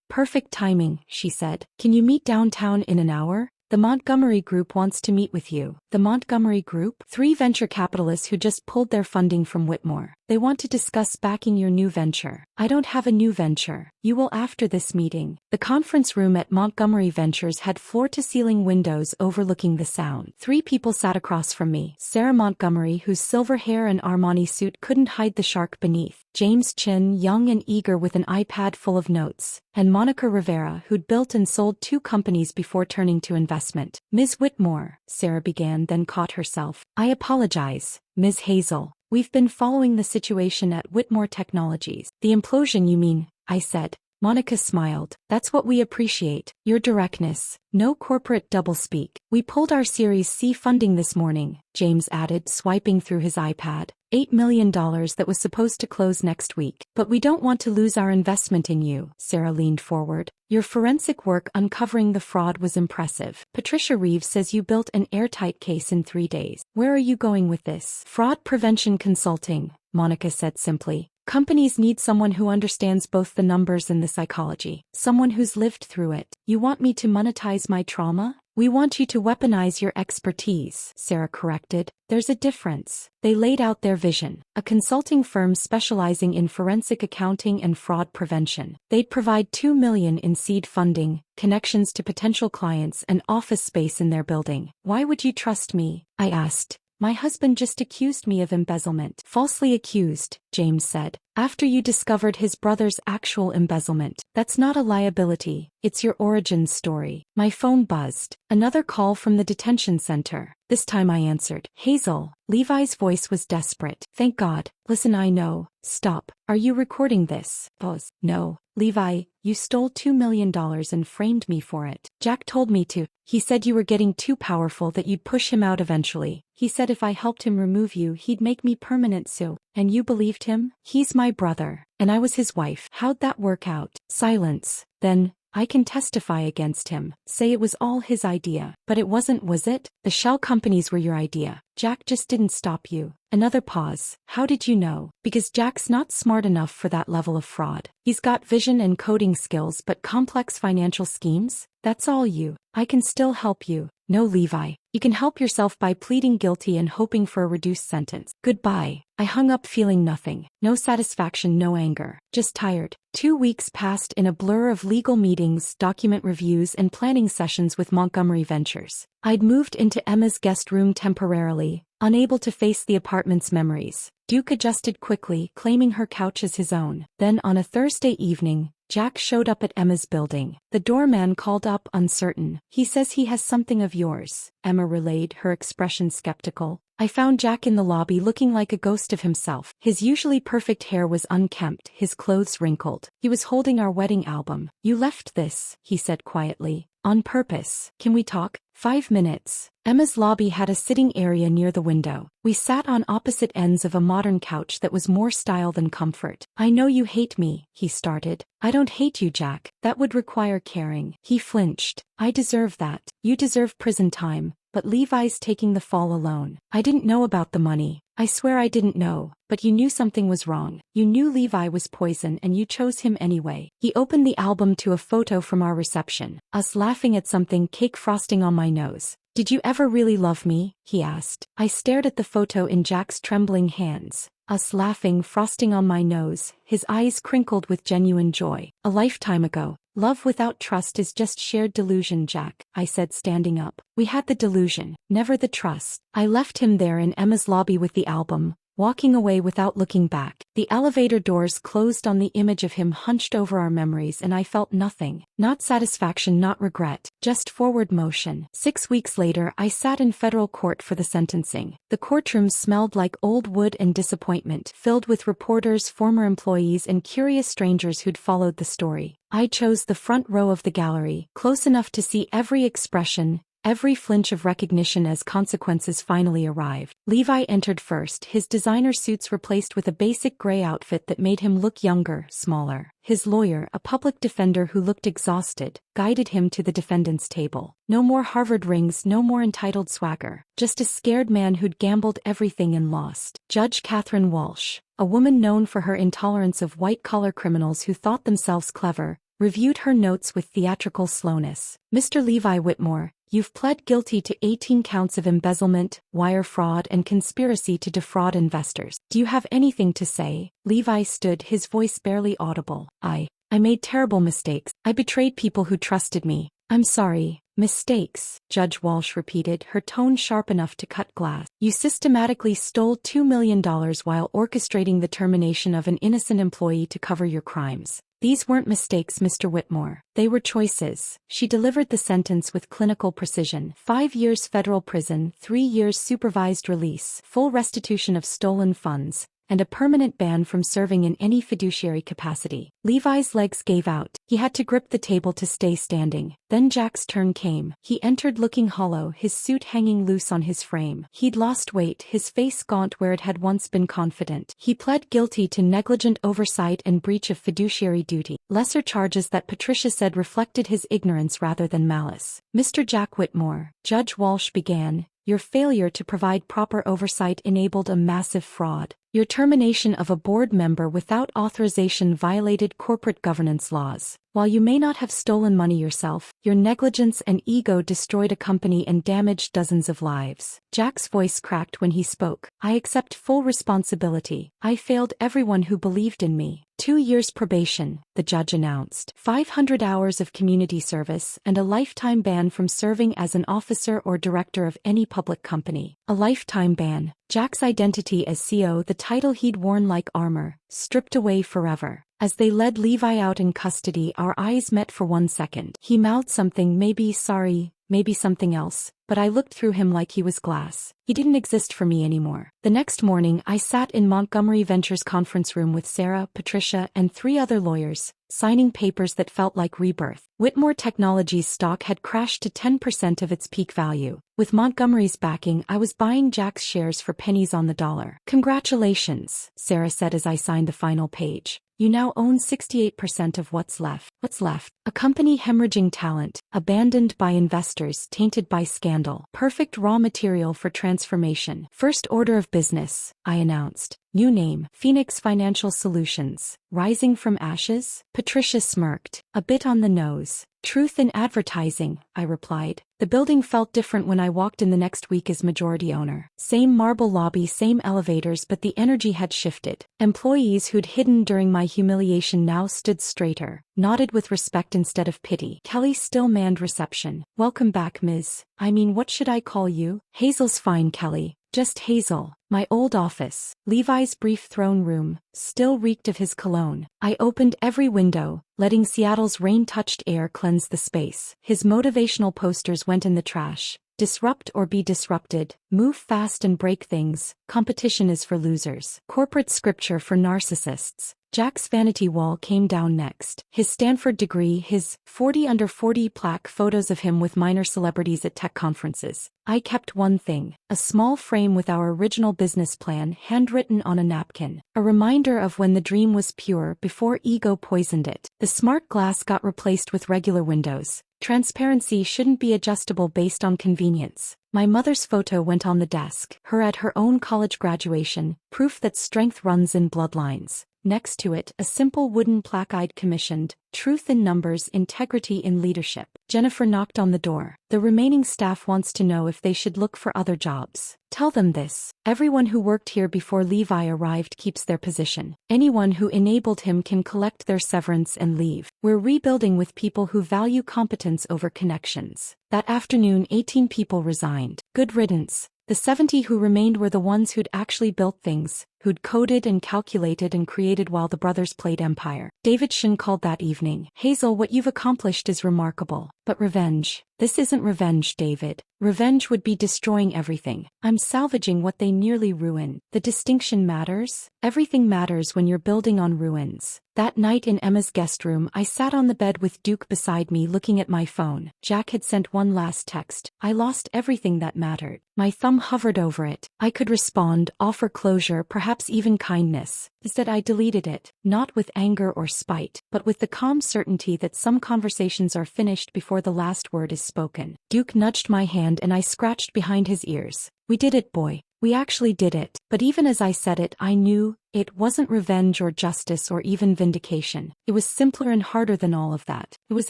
Perfect timing, she said. Can you meet downtown in an hour? The Montgomery Group wants to meet with you. The Montgomery Group? 3 venture capitalists who just pulled their funding from Whitmore. They want to discuss backing your new venture. I don't have a new venture. You will after this meeting. The conference room at Montgomery Ventures had floor-to-ceiling windows overlooking the Sound. 3 people sat across from me. Sarah Montgomery, whose silver hair and Armani suit couldn't hide the shark beneath. James Chin, young and eager with an iPad full of notes. And Monica Rivera, who'd built and sold 2 companies before turning to investment. Ms. Whitmore, Sarah began, then caught herself. I apologize, Ms. Hazel. We've been following the situation at Whitmore Technologies. The implosion, you mean? I said. Monica smiled. That's what we appreciate, your directness. No corporate doublespeak. We pulled our Series C funding this morning, James added, swiping through his iPad. $8 million that was supposed to close next week. But we don't want to lose our investment in you. Sarah leaned forward. Your forensic work uncovering the fraud was impressive. Patricia Reeves says you built an airtight case in 3 days. Where are you going with this? Fraud prevention consulting, Monica said simply. Companies need someone who understands both the numbers and the psychology. Someone who's lived through it. You want me to monetize my trauma? We want you to weaponize your expertise, Sarah corrected. There's a difference. They laid out their vision. A consulting firm specializing in forensic accounting and fraud prevention. They'd provide $2 million in seed funding, connections to potential clients, and office space in their building. Why would you trust me? I asked. My husband just accused me of embezzlement. Falsely accused, James said. After you discovered his brother's actual embezzlement. That's not a liability. It's your origin story. My phone buzzed. Another call from the detention center. This time I answered. Hazel. Levi's voice was desperate. Thank God. Listen, I know. Stop. Are you recording this? Pause. No. Levi, you stole $2 million and framed me for it. Jack told me to. He said you were getting too powerful, that you'd push him out eventually. He said if I helped him remove you, he'd make me permanent SU. And you believed him? He's my brother. And I was his wife. How'd that work out? Silence. Then, I can testify against him. Say it was all his idea. But it wasn't, was it? The shell companies were your idea. Jack just didn't stop you. Another pause. How did you know? Because Jack's not smart enough for that level of fraud. He's got vision and coding skills, but complex financial schemes? That's all you. I can still help you. No, Levi. You can help yourself by pleading guilty and hoping for a reduced sentence. Goodbye. I hung up feeling nothing. No satisfaction, no anger. Just tired. 2 weeks passed in a blur of legal meetings, document reviews, and planning sessions with Montgomery Ventures. I'd moved into Emma's guest room temporarily, unable to face the apartment's memories. Duke adjusted quickly, claiming her couch as his own. Then on a Thursday evening, Jack showed up at Emma's building. The doorman called up, uncertain. He says he has something of yours, Emma relayed, her expression skeptical. I found Jack in the lobby looking like a ghost of himself. His usually perfect hair was unkempt, his clothes wrinkled. He was holding our wedding album. You left this, he said quietly. On purpose. Can we talk? 5 minutes. Emma's lobby had a sitting area near the window. We sat on opposite ends of a modern couch that was more style than comfort. I know you hate me, he started. I don't hate you, Jack. That would require caring. He flinched. I deserve that. You deserve prison time. But Levi's taking the fall alone. I didn't know about the money. I swear I didn't know. But you knew something was wrong. You knew Levi was poison and you chose him anyway. He opened the album to a photo from our reception. Us laughing at something, cake frosting on my nose. Did you ever really love me? He asked. I stared at the photo in Jack's trembling hands. Us laughing, frosting on my nose, his eyes crinkled with genuine joy. A lifetime ago. Love without trust is just shared delusion, Jack, I said, standing up. We had the delusion, never the trust. I left him there in Emma's lobby with the album, walking away without looking back. The elevator doors closed on the image of him hunched over our memories, and I felt nothing. Not satisfaction, not regret, just forward motion. 6 weeks later, I sat in federal court for the sentencing. The courtroom smelled like old wood and disappointment, filled with reporters, former employees, and curious strangers who'd followed the story. I chose the front row of the gallery, close enough to see every expression, every flinch of recognition as consequences finally arrived. Levi entered first, his designer suits replaced with a basic gray outfit that made him look younger, smaller. His lawyer, a public defender who looked exhausted, guided him to the defendant's table. No more Harvard rings, no more entitled swagger. Just a scared man who'd gambled everything and lost. Judge Catherine Walsh, a woman known for her intolerance of white-collar criminals who thought themselves clever, reviewed her notes with theatrical slowness. Mr. Levi Whitmore, You've pled guilty to 18 counts of embezzlement, wire fraud and conspiracy to defraud investors. Do you have anything to say? Levi stood, his voice barely audible. I made terrible mistakes. I betrayed people who trusted me. I'm sorry. Mistakes, Judge Walsh repeated, her tone sharp enough to cut glass. You systematically stole $2 million while orchestrating the termination of an innocent employee to cover your crimes. These weren't mistakes, Mr. Whitmore. They were choices. She delivered the sentence with clinical precision. 5 years federal prison, 3 years supervised release, full restitution of stolen funds, and a permanent ban from serving in any fiduciary capacity. Levi's legs gave out. He had to grip the table to stay standing. Then Jack's turn came. He entered looking hollow, his suit hanging loose on his frame. He'd lost weight, his face gaunt where it had once been confident. He pled guilty to negligent oversight and breach of fiduciary duty, lesser charges that Patricia said reflected his ignorance rather than malice. Mr. Jack Whitmore, Judge Walsh began, your failure to provide proper oversight enabled a massive fraud. Your termination of a board member without authorization violated corporate governance laws. While you may not have stolen money yourself, your negligence and ego destroyed a company and damaged dozens of lives. Jack's voice cracked when he spoke. I accept full responsibility. I failed everyone who believed in me. 2 years probation, the judge announced. 500 hours of community service and a lifetime ban from serving as an officer or director of any public company. A lifetime ban. Jack's identity as CO, the title he'd worn like armor, stripped away forever. As they led Levi out in custody, our eyes met for 1 second. He mouthed something, maybe sorry, maybe something else, but I looked through him like he was glass. He didn't exist for me anymore. The next morning, I sat in Montgomery Ventures conference room with Sarah, Patricia, and 3 other lawyers, signing papers that felt like rebirth. Whitmore Technologies stock had crashed to 10% of its peak value. With Montgomery's backing, I was buying Jack's shares for pennies on the dollar. Congratulations, Sarah said as I signed the final page. You now own 68% of what's left. What's left? A company hemorrhaging talent, abandoned by investors, tainted by scandal. Perfect raw material for transformation. First order of business, I announced. New name, Phoenix Financial Solutions. Rising from ashes? Patricia smirked. A bit on the nose. Truth in advertising, I replied. The building felt different when I walked in the next week as majority owner. Same marble lobby, same elevators, but the energy had shifted. Employees who'd hidden during my humiliation now stood straighter, nodded with respect instead of pity. Kelly still manned reception. Welcome back, Ms. What should I call you? Hazel's fine, Kelly. Just Hazel. My old office, Levi's brief throne room, still reeked of his cologne. I opened every window, letting Seattle's rain-touched air cleanse the space. His motivational posters went in the trash. Disrupt or be disrupted, move fast and break things, competition is for losers. Corporate scripture for narcissists. Jack's vanity wall came down next. His Stanford degree, his 40 under 40 plaque, photos of him with minor celebrities at tech conferences. I kept one thing, a small frame with our original business plan handwritten on a napkin. A reminder of when the dream was pure before ego poisoned it. The smart glass got replaced with regular windows. Transparency shouldn't be adjustable based on convenience. My mother's photo went on the desk, her at her own college graduation, proof that strength runs in bloodlines. Next to it, a simple wooden plaque I'd commissioned, truth in numbers, integrity in leadership. Jennifer knocked on the door. The remaining staff wants to know if they should look for other jobs. Tell them this. Everyone who worked here before Levi arrived keeps their position. Anyone who enabled him can collect their severance and leave. We're rebuilding with people who value competence over connections. That afternoon, 18 people resigned. Good riddance. The 70 who remained were the ones who'd actually built things, who'd coded and calculated and created while the brothers played Empire. David Shin called that evening. Hazel, what you've accomplished is remarkable. But revenge. This isn't revenge, David. Revenge would be destroying everything. I'm salvaging what they nearly ruined. The distinction matters. Everything matters when you're building on ruins. That night in Emma's guest room, I sat on the bed with Duke beside me looking at my phone. Jack had sent one last text. I lost everything that mattered. My thumb hovered over it. I could respond, offer closure, perhaps even kindness. Instead, I deleted it, not with anger or spite, but with the calm certainty that some conversations are finished before the last word is spoken. Duke nudged my hand and I scratched behind his ears. We did it, boy. We actually did it. But even as I said it, I knew it wasn't revenge or justice or even vindication. It was simpler and harder than all of that. It was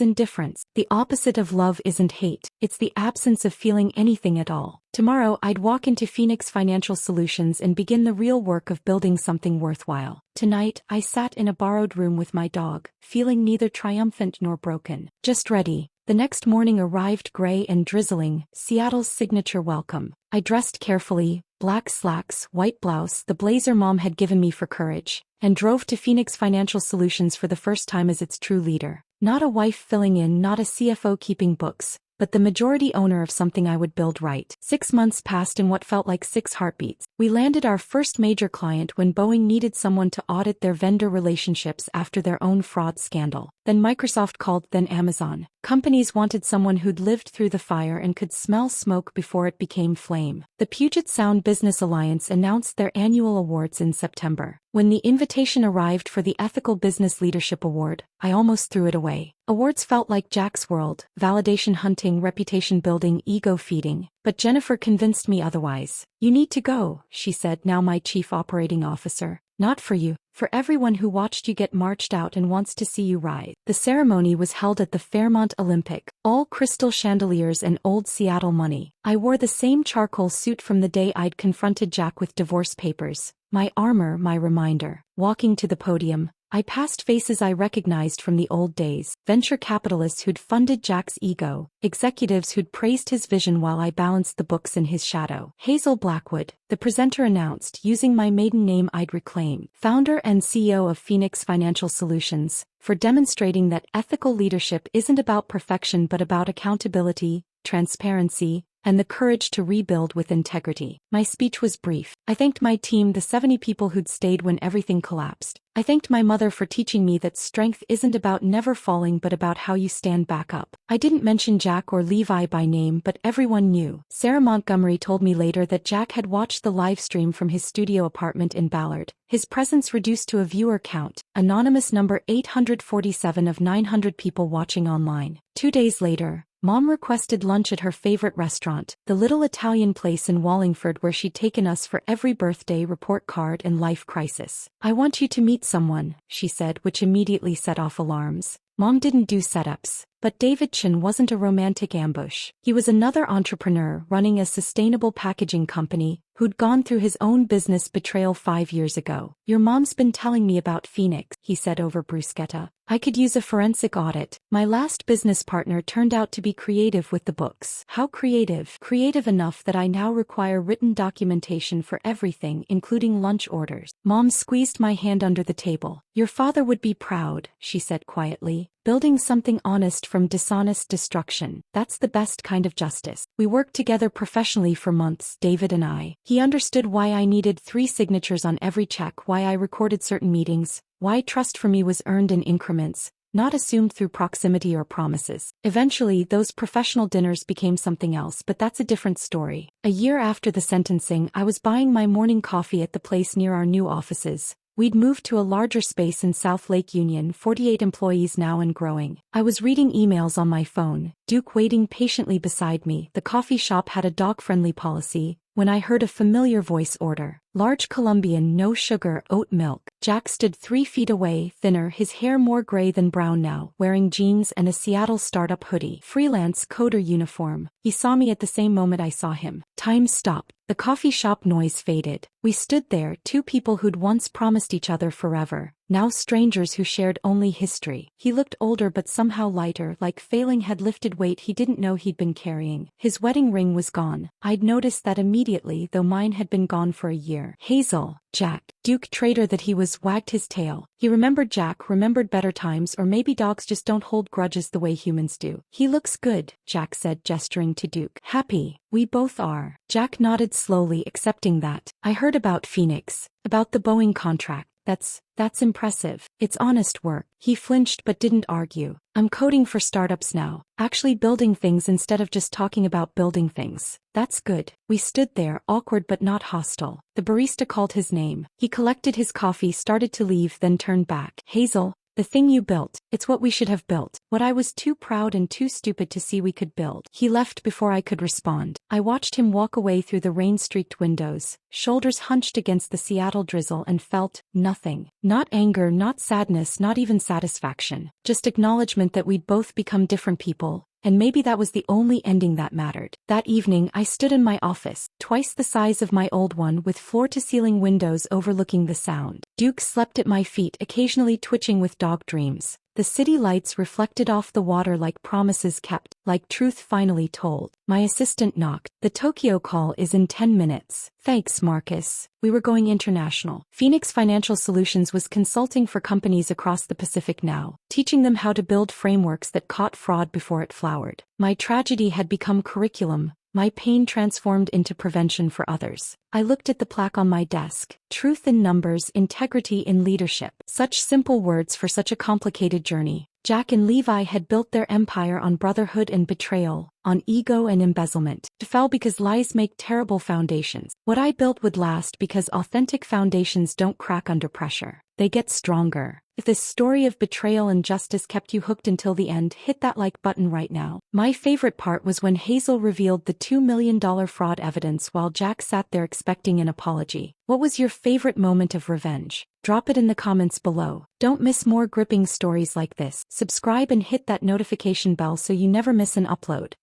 indifference. The opposite of love isn't hate. It's the absence of feeling anything at all. Tomorrow, I'd walk into Phoenix Financial Solutions and begin the real work of building something worthwhile. Tonight, I sat in a borrowed room with my dog, feeling neither triumphant nor broken. Just ready. The next morning arrived gray and drizzling, Seattle's signature welcome. I dressed carefully, black slacks, white blouse, the blazer Mom had given me for courage, and drove to Phoenix Financial Solutions for the first time as its true leader. Not a wife filling in, not a CFO keeping books, but the majority owner of something I would build right. 6 months passed in what felt like 6 heartbeats. We landed our first major client when Boeing needed someone to audit their vendor relationships after their own fraud scandal. Then Microsoft called, then Amazon. Companies wanted someone who'd lived through the fire and could smell smoke before it became flame. The Puget Sound Business Alliance announced their annual awards in September. When the invitation arrived for the Ethical Business Leadership Award, I almost threw it away. Awards felt like Jack's world, validation hunting, reputation building, ego feeding. But Jennifer convinced me otherwise. You need to go, she said, now my chief operating officer. Not for you, for everyone who watched you get marched out and wants to see you rise. The ceremony was held at the Fairmont Olympic, all crystal chandeliers and old Seattle money. I wore the same charcoal suit from the day I'd confronted Jack with divorce papers. My armor, my reminder. Walking to the podium, I passed faces I recognized from the old days. Venture capitalists who'd funded Jack's ego, executives who'd praised his vision while I balanced the books in his shadow. Hazel Blackwood, the presenter announced, using my maiden name I'd reclaim, founder and CEO of Phoenix Financial Solutions, for demonstrating that ethical leadership isn't about perfection but about accountability, transparency, and the courage to rebuild with integrity. My speech was brief. I thanked my team, the 70 people who'd stayed when everything collapsed. I thanked my mother for teaching me that strength isn't about never falling but about how you stand back up. I didn't mention Jack or Levi by name, but everyone knew. Sarah Montgomery told me later that Jack had watched the live stream from his studio apartment in Ballard, his presence reduced to a viewer count, anonymous number 847 of 900 people watching online. 2 days later, Mom requested lunch at her favorite restaurant, the little Italian place in Wallingford where she'd taken us for every birthday, report card, and life crisis. I want you to meet someone, she said, which immediately set off alarms. Mom didn't do setups. But David Chin wasn't a romantic ambush. He was another entrepreneur running a sustainable packaging company who'd gone through his own business betrayal 5 years ago. Your mom's been telling me about Phoenix, he said over bruschetta. I could use a forensic audit. My last business partner turned out to be creative with the books. How creative? Creative enough that I now require written documentation for everything, including lunch orders. Mom squeezed my hand under the table. Your father would be proud, she said quietly. Building something honest from dishonest destruction. That's the best kind of justice. We worked together professionally for months, David and I. He understood why I needed 3 signatures on every check, why I recorded certain meetings, why trust for me was earned in increments, not assumed through proximity or promises. Eventually, those professional dinners became something else, but that's a different story. A year after the sentencing, I was buying my morning coffee at the place near our new offices. We'd moved to a larger space in South Lake Union, 48 employees now and growing. I was reading emails on my phone, Duke waiting patiently beside me. The coffee shop had a dog-friendly policy, when I heard a familiar voice order. Large Colombian, no sugar, oat milk. Jack stood 3 feet away, thinner, his hair more gray than brown now, wearing jeans and a Seattle startup hoodie. Freelance coder uniform. He saw me at the same moment I saw him. Time stopped. The coffee shop noise faded. We stood there, 2 people who'd once promised each other forever, now strangers who shared only history. He looked older but somehow lighter, like failing had lifted weight he didn't know he'd been carrying. His wedding ring was gone. I'd noticed that immediately, though mine had been gone for a year. Hazel, Jack, Duke traitor that he was, wagged his tail. He remembered Jack, remembered better times, or maybe dogs just don't hold grudges the way humans do. He looks good, Jack said, gesturing to Duke. Happy. We both are. Jack nodded slowly, accepting that. I heard about Phoenix, about the Boeing contract. That's impressive. It's honest work. He flinched but didn't argue. I'm coding for startups now. Actually building things instead of just talking about building things. That's good. We stood there, awkward but not hostile. The barista called his name. He collected his coffee, started to leave, then turned back. Hazel, The thing you built, it's what we should have built. What I was too proud and too stupid to see we could build. He left before I could respond. I watched him walk away through the rain-streaked windows, shoulders hunched against the Seattle drizzle, and felt nothing. Not anger, not sadness, not even satisfaction. Just acknowledgement that we'd both become different people. And maybe that was the only ending that mattered. That evening, I stood in my office, twice the size of my old one, with floor-to-ceiling windows overlooking the Sound. Duke slept at my feet, occasionally twitching with dog dreams. The city lights reflected off the water like promises kept, like truth finally told. My assistant knocked. The Tokyo call is in 10 minutes. Thanks, Marcus. We were going international. Phoenix Financial Solutions was consulting for companies across the Pacific now, teaching them how to build frameworks that caught fraud before it flowered. My tragedy had become curriculum. My pain transformed into prevention for others. I looked at the plaque on my desk. Truth in numbers, integrity in leadership. Such simple words for such a complicated journey. Jack and Levi had built their empire on brotherhood and betrayal, on ego and embezzlement. It fell because lies make terrible foundations. What I built would last because authentic foundations don't crack under pressure. They get stronger. If this story of betrayal and justice kept you hooked until the end, hit that like button right now. My favorite part was when Hazel revealed the $2 million fraud evidence while Jack sat there expecting an apology. What was your favorite moment of revenge? Drop it in the comments below. Don't miss more gripping stories like this. Subscribe and hit that notification bell so you never miss an upload.